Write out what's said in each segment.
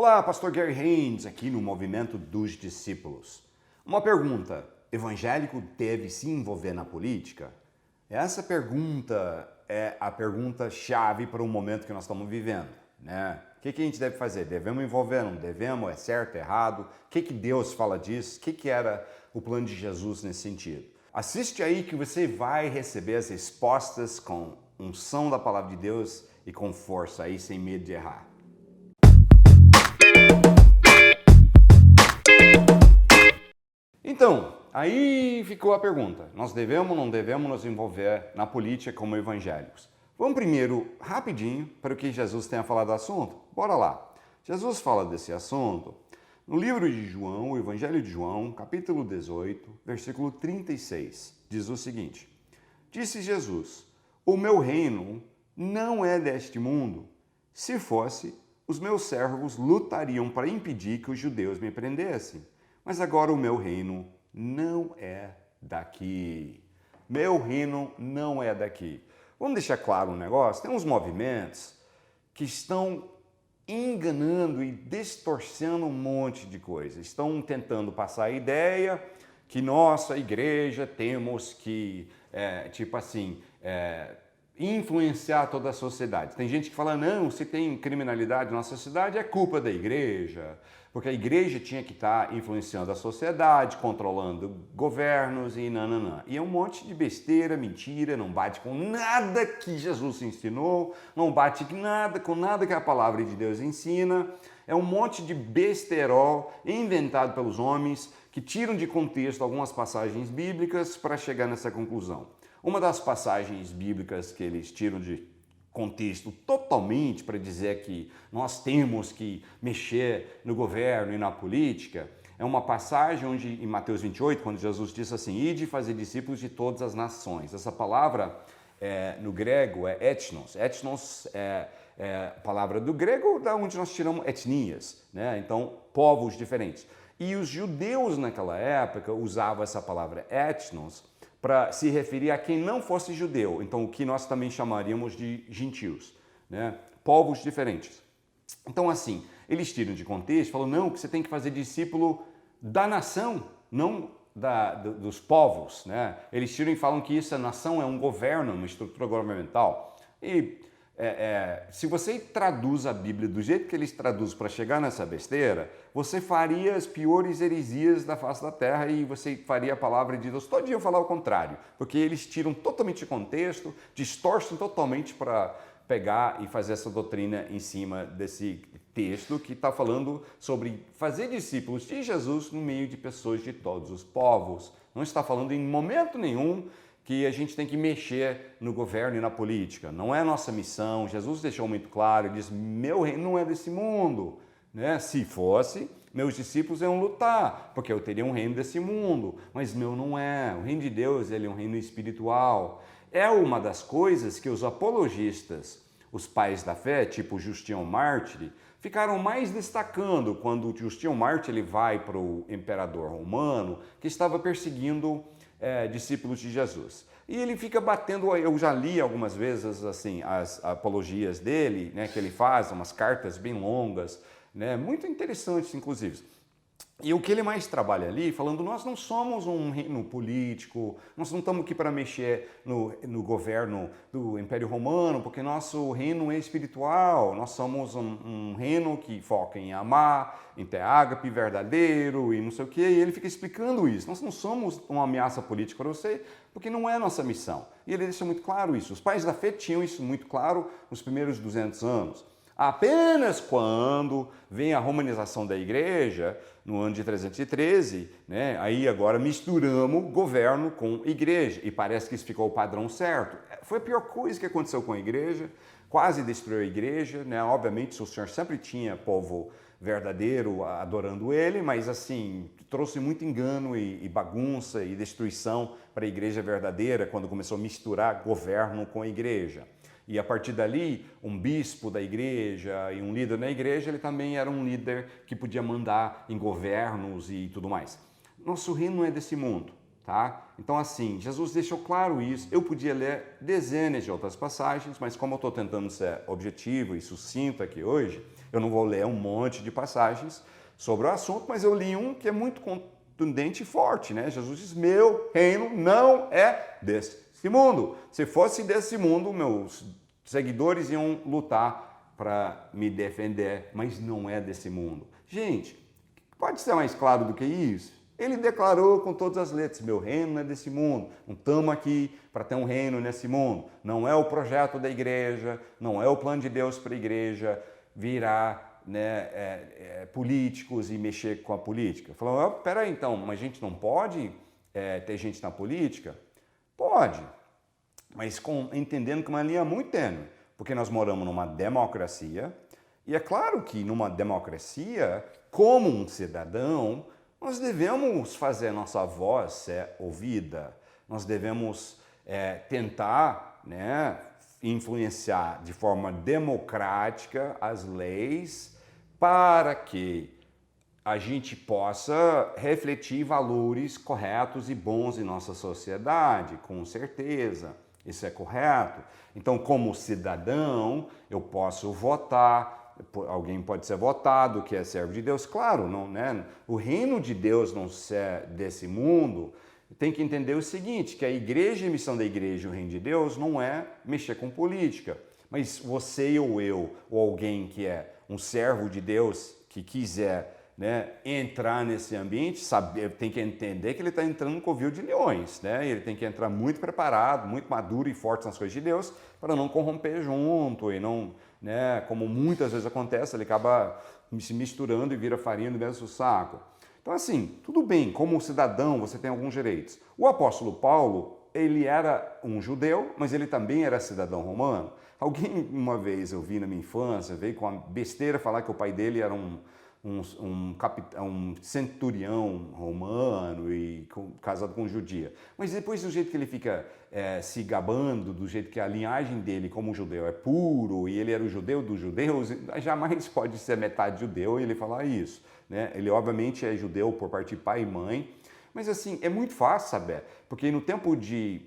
Olá, Pastor Gary Haynes, aqui no Movimento dos Discípulos. Uma pergunta: evangélico deve se envolver na política? Essa pergunta é a pergunta-chave para o momento que nós estamos vivendo, né? O que a gente deve fazer? Devemos envolver? Não devemos? É certo? É errado? O que Deus fala disso? O que era o plano de Jesus nesse sentido? Assiste aí que você vai receber as respostas com unção da palavra de Deus e com força aí, sem medo de errar. Então, aí ficou a pergunta: nós devemos ou não devemos nos envolver na política como evangélicos? Vamos primeiro, rapidinho, para o que Jesus tenha falado do assunto? Bora lá. Jesus fala desse assunto no livro de João, o Evangelho de João, capítulo 18, versículo 36. Diz o seguinte: Disse Jesus: O meu reino não é deste mundo. Se fosse, os meus servos lutariam para impedir que os judeus me prendessem. Mas agora o meu reino não é daqui. Meu reino não é daqui. Vamos deixar claro um negócio? Tem uns movimentos que estão enganando e distorcendo um monte de coisa. Estão tentando passar a ideia que nossa igreja temos que, influenciar toda a sociedade. Tem gente que fala, não, se tem criminalidade na nossa cidade é culpa da igreja, porque a igreja tinha que estar influenciando a sociedade, controlando governos e nananã. E é um monte de besteira, mentira, não bate com nada que Jesus ensinou, não bate com nada que a palavra de Deus ensina. É um monte de besterol inventado pelos homens que tiram de contexto algumas passagens bíblicas para chegar nessa conclusão. Uma das passagens bíblicas que eles tiram de contexto totalmente para dizer que nós temos que mexer no governo e na política é uma passagem onde, em Mateus 28, quando Jesus diz assim: Ide fazer discípulos de todas as nações. Essa palavra no grego é etnos. Etnos é a palavra do grego da onde nós tiramos etnias, né? Então, povos diferentes. E os judeus naquela época usavam essa palavra etnos para se referir a quem não fosse judeu, então o que nós também chamaríamos de gentios, né? Povos diferentes. Então assim, eles tiram de contexto, falam, não, que você tem que fazer discípulo da nação, não dos povos, né? Eles tiram e falam que essa nação é um governo, uma estrutura governamental. E se você traduz a Bíblia do jeito que eles traduzem para chegar nessa besteira, você faria as piores heresias da face da terra e você faria a palavra de Deus todo dia falar o contrário, porque eles tiram totalmente de contexto, distorcem totalmente para pegar e fazer essa doutrina em cima desse texto que está falando sobre fazer discípulos de Jesus no meio de pessoas de todos os povos. Não está falando em momento nenhum que a gente tem que mexer no governo e na política. Não é nossa missão. Jesus deixou muito claro, ele diz, meu reino não é desse mundo, né? Se fosse, meus discípulos iam lutar, porque eu teria um reino desse mundo, mas meu não é. O reino de Deus, ele é um reino espiritual. É uma das coisas que os apologistas, os pais da fé, tipo Justino Mártir, ficaram mais destacando quando Justino Mártir ele vai para o imperador romano que estava perseguindo discípulos de Jesus. E ele fica batendo, eu já li algumas vezes assim as apologias dele, né, que ele faz, umas cartas bem longas, né, muito interessantes inclusive. E o que ele mais trabalha ali, falando, nós não somos um reino político, nós não estamos aqui para mexer no governo do Império Romano, porque nosso reino é espiritual, nós somos um reino que foca em amar, em ter ágape verdadeiro e não sei o quê, e ele fica explicando isso. Nós não somos uma ameaça política para você, porque não é nossa missão. E ele deixa muito claro isso. Os pais da fé tinham isso muito claro nos primeiros 200 anos. Apenas quando vem a romanização da igreja, no ano de 313, né, aí agora misturamos governo com igreja e parece que isso ficou o padrão certo. Foi a pior coisa que aconteceu com a igreja, quase destruiu a igreja, né? Obviamente o Senhor sempre tinha povo verdadeiro adorando ele, mas assim, trouxe muito engano e bagunça e destruição para a igreja verdadeira quando começou a misturar governo com a igreja. E a partir dali, um bispo da igreja e um líder na igreja, ele também era um líder que podia mandar em governos e tudo mais. Nosso reino não é desse mundo. tá? Então, assim, Jesus deixou claro isso. Eu podia ler dezenas de outras passagens, mas como eu estou tentando ser objetivo e sucinto aqui hoje, eu não vou ler um monte de passagens sobre o assunto, mas eu li um que é muito contundente e forte, né? Jesus diz, meu reino não é desse mundo. Se fosse desse mundo, meus seguidores iam lutar para me defender, mas não é desse mundo. Gente, pode ser mais claro do que isso? Ele declarou com todas as letras, meu reino não é desse mundo, não estamos aqui para ter um reino nesse mundo. Não é o projeto da igreja, não é o plano de Deus para a igreja virar, né, políticos e mexer com a política. Falou, oh, peraí então, mas a gente não pode ter gente na política? Pode, mas entendendo que uma linha muito tênue, porque nós moramos numa democracia, e é claro que numa democracia, como um cidadão, nós devemos fazer nossa voz ser ouvida, nós devemos tentar, né, influenciar de forma democrática as leis para que a gente possa refletir valores corretos e bons em nossa sociedade, com certeza, isso é correto. Então, como cidadão, eu posso votar. Alguém pode ser votado que é servo de Deus, claro, não, né? O reino de Deus não ser desse mundo, tem que entender o seguinte, que a igreja e a missão da igreja, o reino de Deus, não é mexer com política. Mas você ou eu, ou alguém que é um servo de Deus, que quiser, né, entrar nesse ambiente, tem que entender que ele está entrando no covil de leões, né? Ele tem que entrar muito preparado, muito maduro e forte nas coisas de Deus, para não corromper junto e não, né, como muitas vezes acontece, ele acaba se misturando e vira farinha do mesmo saco. Então, assim, tudo bem, como cidadão você tem alguns direitos. O apóstolo Paulo, ele era um judeu, mas ele também era cidadão romano. Alguém, uma vez eu vi na minha infância, veio com a besteira falar que o pai dele era um centurião romano e casado com judia. Mas depois do jeito que ele fica se gabando, do jeito que a linhagem dele como judeu é puro e ele era o judeu dos judeus, jamais pode ser metade judeu e ele falar isso, né? Ele obviamente é judeu por parte de pai e mãe, mas assim, é muito fácil saber, porque no tempo de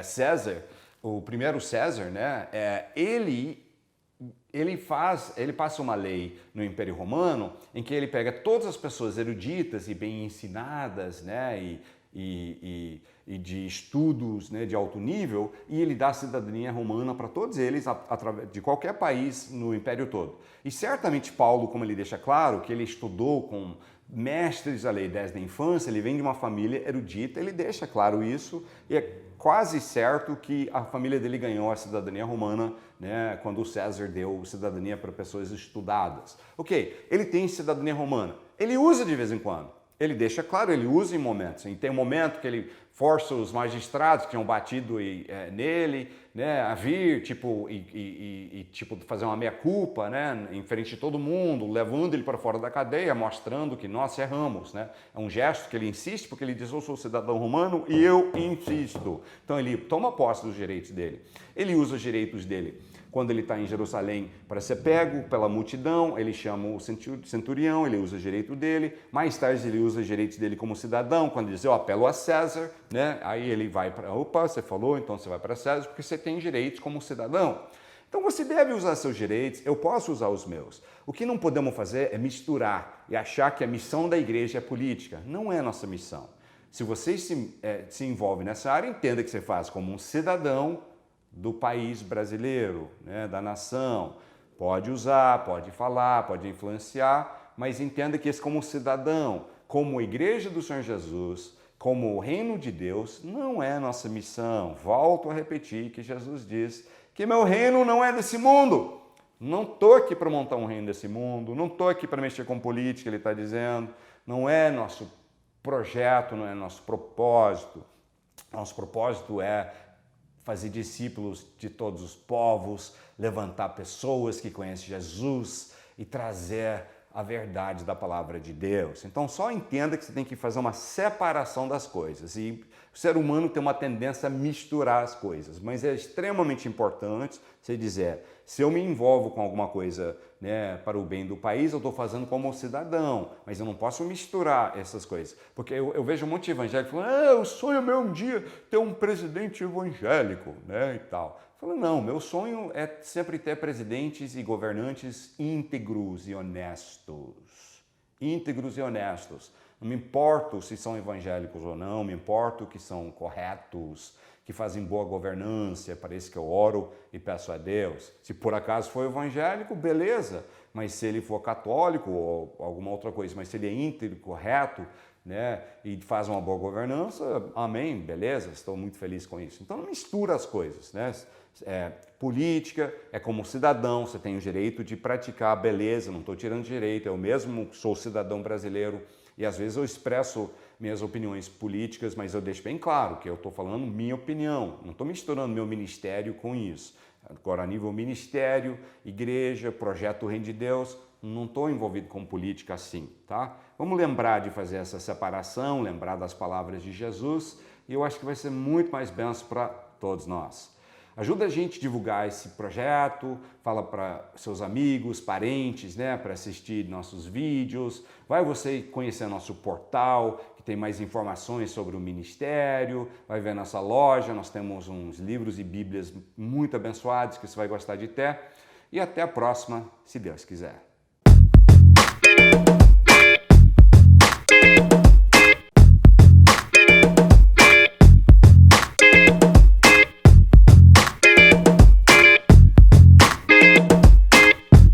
César, o primeiro César, né, ele passa uma lei no Império Romano em que ele pega todas as pessoas eruditas e bem ensinadas, né, e de estudos, né, de alto nível, e ele dá a cidadania romana para todos eles, através de qualquer país no Império todo. E certamente Paulo, como ele deixa claro, que ele estudou com mestres da lei desde a infância, ele vem de uma família erudita, ele deixa claro isso, e é quase certo que a família dele ganhou a cidadania romana, né, quando o César deu cidadania para pessoas estudadas. Ok, ele tem cidadania romana, ele usa de vez em quando. Ele deixa claro, ele usa em momentos. E tem um momento que ele força os magistrados que tinham batido nele, né, a vir, tipo fazer uma meia-culpa, né, em frente de todo mundo, levando ele para fora da cadeia, mostrando que nós erramos, né. É um gesto que ele insiste, porque ele diz, eu sou cidadão romano e eu insisto. Então ele toma posse dos direitos dele. Ele usa os direitos dele. Quando ele está em Jerusalém para ser pego pela multidão, ele chama o centurião, ele usa o direito dele. Mais tarde ele usa os direitos dele como cidadão, quando ele diz, eu apelo a César, né? Aí ele vai para, opa, você falou, então você vai para César, porque você tem direitos como cidadão. Então você deve usar seus direitos, eu posso usar os meus. O que não podemos fazer é misturar e achar que a missão da igreja é política. Não é nossa missão. Se você se envolve nessa área, entenda que você faz como um cidadão do país brasileiro, né, da nação. Pode usar, pode falar, pode influenciar, mas entenda que esse como cidadão, como igreja do Senhor Jesus, como o reino de Deus, não é nossa missão. Volto a repetir que Jesus diz que meu reino não é desse mundo. Não estou aqui para montar um reino desse mundo, não estou aqui para mexer com política, ele está dizendo. Não é nosso projeto, não é nosso propósito. Nosso propósito é fazer discípulos de todos os povos, levantar pessoas que conhecem Jesus e trazer a verdade da palavra de Deus. Então só entenda que você tem que fazer uma separação das coisas. E o ser humano tem uma tendência a misturar as coisas, mas é extremamente importante você dizer, se eu me envolvo com alguma coisa, né, para o bem do país, eu estou fazendo como cidadão, mas eu não posso misturar essas coisas. Porque eu vejo um monte de evangélico falando, o sonho meu um dia ter um presidente evangélico, né, e tal. Falei, não, meu sonho é sempre ter presidentes e governantes íntegros e honestos. Íntegros e honestos. Não me importo se são evangélicos ou não, me importo que são corretos, que fazem boa governança, para isso que eu oro e peço a Deus. Se por acaso for evangélico, beleza, mas se ele for católico ou alguma outra coisa, mas se ele é íntegro, correto, né, e faz uma boa governança, amém, beleza, estou muito feliz com isso. Então não mistura as coisas, né? Política é como cidadão, você tem o direito de praticar, beleza, não estou tirando direito, eu mesmo sou cidadão brasileiro e às vezes eu expresso minhas opiniões políticas, mas eu deixo bem claro que eu estou falando minha opinião, não estou misturando meu ministério com isso. Agora, a nível ministério, igreja, projeto Reino de Deus, não estou envolvido com política assim, tá? Vamos lembrar de fazer essa separação, lembrar das palavras de Jesus e eu acho que vai ser muito mais bênção para todos nós. Ajuda a gente a divulgar esse projeto, fala para seus amigos, parentes, né, para assistir nossos vídeos. Vai você conhecer nosso portal, que tem mais informações sobre o ministério, vai ver nossa loja, nós temos uns livros e bíblias muito abençoados que você vai gostar de ter. E até a próxima, se Deus quiser.